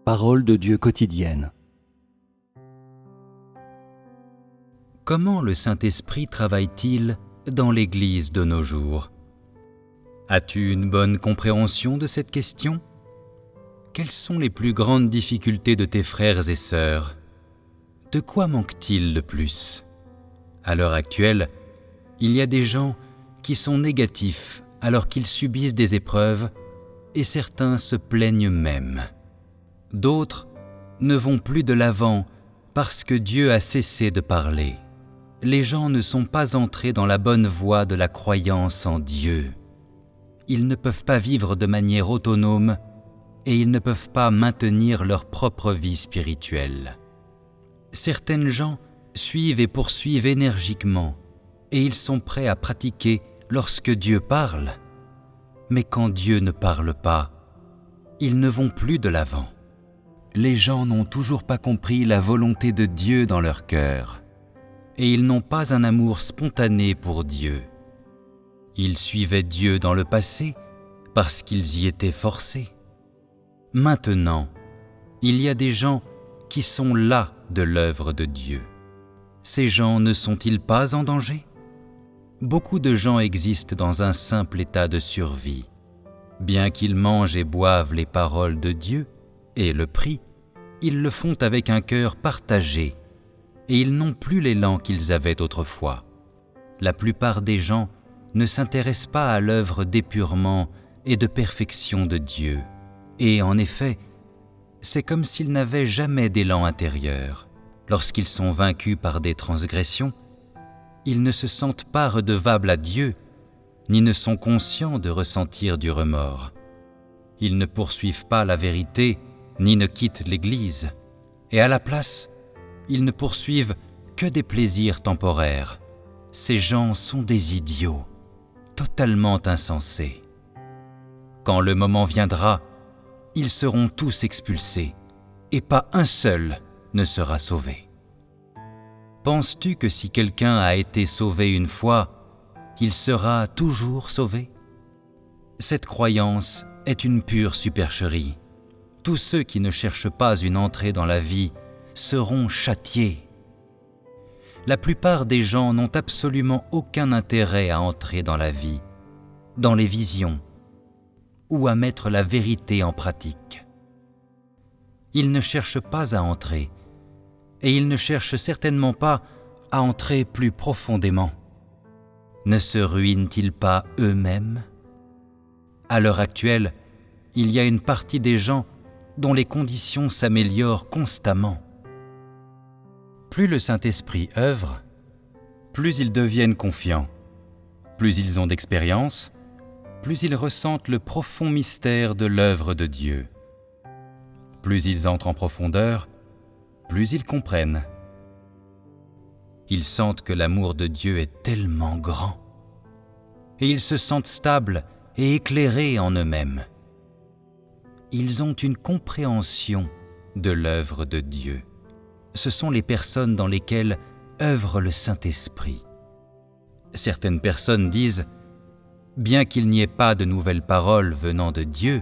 Parole de Dieu quotidienne. Comment le Saint-Esprit travaille-t-il dans l'Église de nos jours ? As-tu une bonne compréhension de cette question ? Quelles sont les plus grandes difficultés de tes frères et sœurs ? De quoi manque-t-il le plus ? À l'heure actuelle, il y a des gens qui sont négatifs alors qu'ils subissent des épreuves et certains se plaignent même. D'autres ne vont plus de l'avant parce que Dieu a cessé de parler. Les gens ne sont pas entrés dans la bonne voie de la croyance en Dieu. Ils ne peuvent pas vivre de manière autonome et ils ne peuvent pas maintenir leur propre vie spirituelle. Certaines gens suivent et poursuivent énergiquement et ils sont prêts à pratiquer lorsque Dieu parle. Mais quand Dieu ne parle pas, ils ne vont plus de l'avant. Les gens n'ont toujours pas compris la volonté de Dieu dans leur cœur et ils n'ont pas un amour spontané pour Dieu. Ils suivaient Dieu dans le passé parce qu'ils y étaient forcés. Maintenant, il y a des gens qui sont las de l'œuvre de Dieu. Ces gens ne sont-ils pas en danger ? Beaucoup de gens existent dans un simple état de survie. Bien qu'ils mangent et boivent les paroles de Dieu et le prient, ils le font avec un cœur partagé et ils n'ont plus l'élan qu'ils avaient autrefois. La plupart des gens ne s'intéressent pas à l'œuvre d'épurement et de perfection de Dieu. Et en effet, c'est comme s'ils n'avaient jamais d'élan intérieur. Lorsqu'ils sont vaincus par des transgressions, ils ne se sentent pas redevables à Dieu, ni ne sont conscients de ressentir du remords. Ils ne poursuivent pas la vérité, ni ne quittent l'Église. Et à la place, ils ne poursuivent que des plaisirs temporaires. Ces gens sont des idiots, totalement insensés. Quand le moment viendra, ils seront tous expulsés, et pas un seul ne sera sauvé. Penses-tu que si quelqu'un a été sauvé une fois, il sera toujours sauvé ? Cette croyance est une pure supercherie. Tous ceux qui ne cherchent pas une entrée dans la vie seront châtiés. La plupart des gens n'ont absolument aucun intérêt à entrer dans la vie, dans les visions, ou à mettre la vérité en pratique. Ils ne cherchent pas à entrer, et ils ne cherchent certainement pas à entrer plus profondément. Ne se ruinent-ils pas eux-mêmes ? À l'heure actuelle, il y a une partie des gens dont les conditions s'améliorent constamment. Plus le Saint-Esprit œuvre, plus ils deviennent confiants, plus ils ont d'expérience, plus ils ressentent le profond mystère de l'œuvre de Dieu. Plus ils entrent en profondeur, plus ils comprennent. Ils sentent que l'amour de Dieu est tellement grand, et ils se sentent stables et éclairés en eux-mêmes. Ils ont une compréhension de l'œuvre de Dieu. Ce sont les personnes dans lesquelles œuvre le Saint-Esprit. Certaines personnes disent « Bien qu'il n'y ait pas de nouvelles paroles venant de Dieu,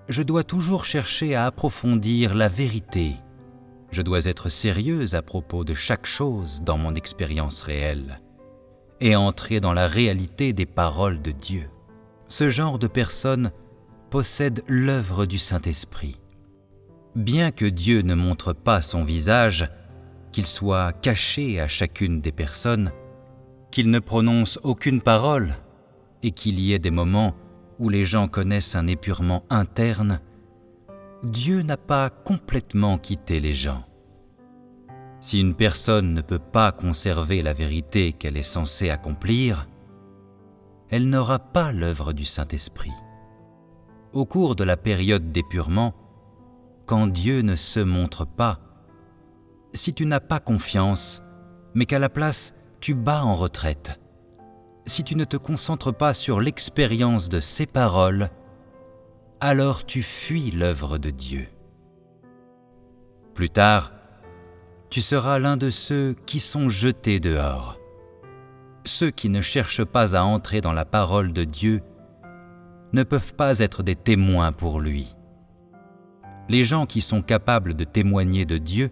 je dois toujours chercher à approfondir la vérité. Je dois être sérieuse à propos de chaque chose dans mon expérience réelle et entrer dans la réalité des paroles de Dieu. » Ce genre de personnes possède l'œuvre du Saint-Esprit. Bien que Dieu ne montre pas son visage, qu'il soit caché à chacune des personnes, qu'il ne prononce aucune parole et qu'il y ait des moments où les gens connaissent un épurement interne, Dieu n'a pas complètement quitté les gens. Si une personne ne peut pas conserver la vérité qu'elle est censée accomplir, elle n'aura pas l'œuvre du Saint-Esprit. Au cours de la période d'épurement, quand Dieu ne se montre pas, si tu n'as pas confiance, mais qu'à la place tu bats en retraite, si tu ne te concentres pas sur l'expérience de ses paroles, alors tu fuis l'œuvre de Dieu. Plus tard, tu seras l'un de ceux qui sont jetés dehors. Ceux qui ne cherchent pas à entrer dans la parole de Dieu ne peuvent pas être des témoins pour lui. Les gens qui sont capables de témoigner de Dieu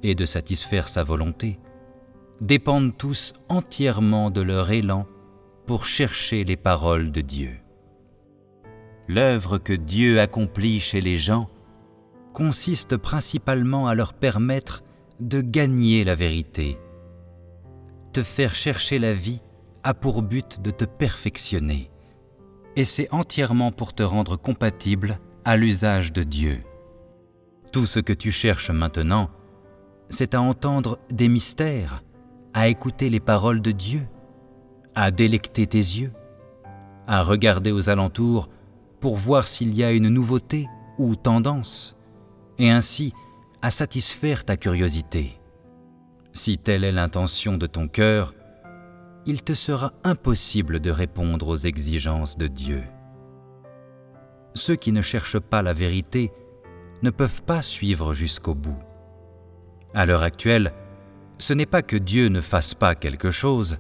et de satisfaire sa volonté dépendent tous entièrement de leur élan pour chercher les paroles de Dieu. L'œuvre que Dieu accomplit chez les gens consiste principalement à leur permettre de gagner la vérité. Te faire chercher la vie a pour but de te perfectionner, et c'est entièrement pour te rendre compatible à l'usage de Dieu. Tout ce que tu cherches maintenant, c'est à entendre des mystères, à écouter les paroles de Dieu, à délecter tes yeux, à regarder aux alentours pour voir s'il y a une nouveauté ou tendance, et ainsi à satisfaire ta curiosité. Si telle est l'intention de ton cœur, il te sera impossible de répondre aux exigences de Dieu. Ceux qui ne cherchent pas la vérité ne peuvent pas suivre jusqu'au bout. À l'heure actuelle, ce n'est pas que Dieu ne fasse pas quelque chose,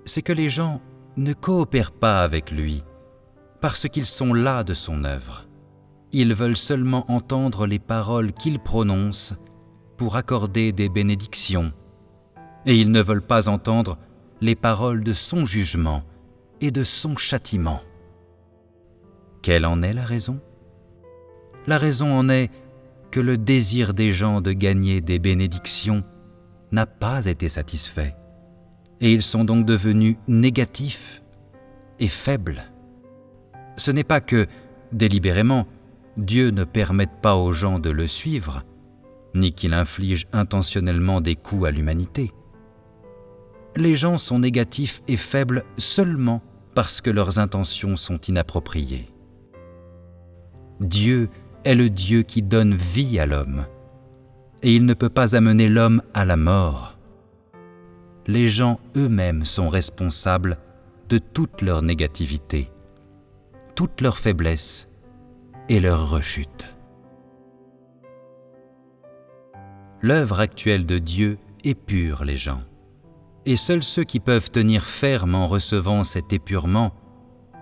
c'est que les gens ne coopèrent pas avec lui, parce qu'ils sont las de son œuvre. Ils veulent seulement entendre les paroles qu'il prononce pour accorder des bénédictions, et ils ne veulent pas entendre les paroles de son jugement et de son châtiment. Quelle en est la raison ? La raison en est que le désir des gens de gagner des bénédictions n'a pas été satisfait, et ils sont donc devenus négatifs et faibles. Ce n'est pas que, délibérément, Dieu ne permette pas aux gens de le suivre, ni qu'il inflige intentionnellement des coups à l'humanité. Les gens sont négatifs et faibles seulement parce que leurs intentions sont inappropriées. Dieu est le Dieu qui donne vie à l'homme, et il ne peut pas amener l'homme à la mort. Les gens eux-mêmes sont responsables de toute leur négativité, toute leur faiblesse et leur rechute. L'œuvre actuelle de Dieu épure les gens, et seuls ceux qui peuvent tenir ferme en recevant cet épurement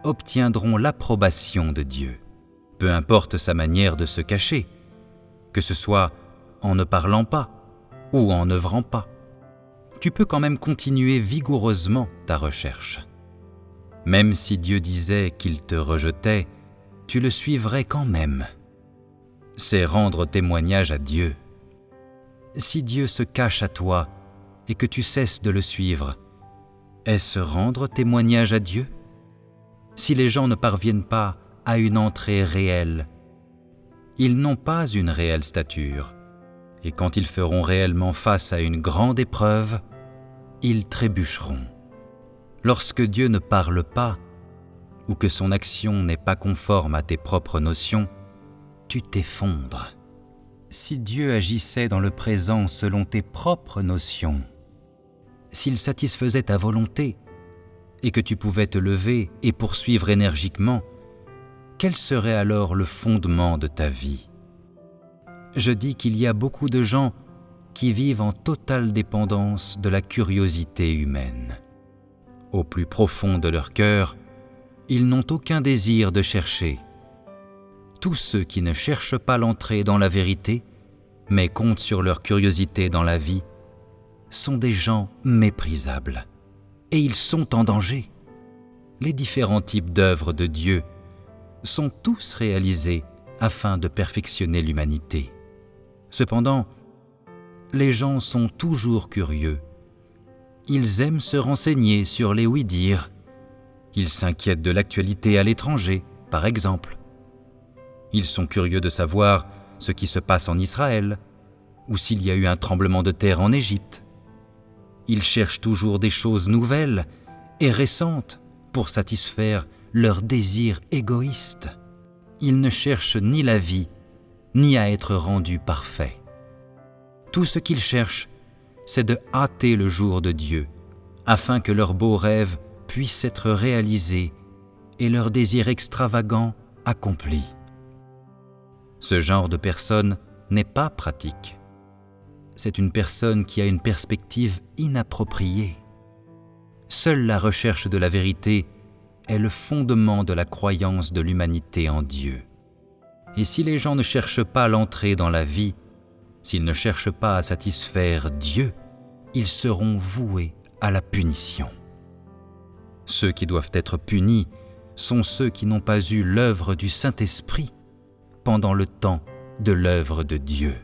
obtiendront l'approbation de Dieu. Peu importe sa manière de se cacher, que ce soit en ne parlant pas ou en n'œuvrant pas, tu peux quand même continuer vigoureusement ta recherche. Même si Dieu disait qu'il te rejetait, tu le suivrais quand même. C'est rendre témoignage à Dieu. Si Dieu se cache à toi et que tu cesses de le suivre, est-ce rendre témoignage à Dieu ? Si les gens ne parviennent pas à une entrée réelle, ils n'ont pas une réelle stature, et quand ils feront réellement face à une grande épreuve, ils trébucheront. Lorsque Dieu ne parle pas, ou que son action n'est pas conforme à tes propres notions, tu t'effondres. Si Dieu agissait dans le présent selon tes propres notions, s'il satisfaisait ta volonté, et que tu pouvais te lever et poursuivre énergiquement, quel serait alors le fondement de ta vie ? Je dis qu'il y a beaucoup de gens qui vivent en totale dépendance de la curiosité humaine. Au plus profond de leur cœur, ils n'ont aucun désir de chercher. Tous ceux qui ne cherchent pas l'entrée dans la vérité, mais comptent sur leur curiosité dans la vie, sont des gens méprisables. Et ils sont en danger. Les différents types d'œuvres de Dieu sont tous réalisés afin de perfectionner l'humanité. Cependant, les gens sont toujours curieux. Ils aiment se renseigner sur les oui-dire. Ils s'inquiètent de l'actualité à l'étranger, par exemple. Ils sont curieux de savoir ce qui se passe en Israël, ou s'il y a eu un tremblement de terre en Égypte. Ils cherchent toujours des choses nouvelles et récentes pour satisfaire leurs désirs égoïstes. Ils ne cherchent ni la vie, ni à être rendus parfaits. Tout ce qu'ils cherchent, c'est de hâter le jour de Dieu, afin que leurs beaux rêves puissent être réalisés et leurs désirs extravagants accomplis. Ce genre de personne n'est pas pratique. C'est une personne qui a une perspective inappropriée. Seule la recherche de la vérité est le fondement de la croyance de l'humanité en Dieu. Et si les gens ne cherchent pas l'entrée dans la vie, s'ils ne cherchent pas à satisfaire Dieu, ils seront voués à la punition. Ceux qui doivent être punis sont ceux qui n'ont pas eu l'œuvre du Saint-Esprit pendant le temps de l'œuvre de Dieu.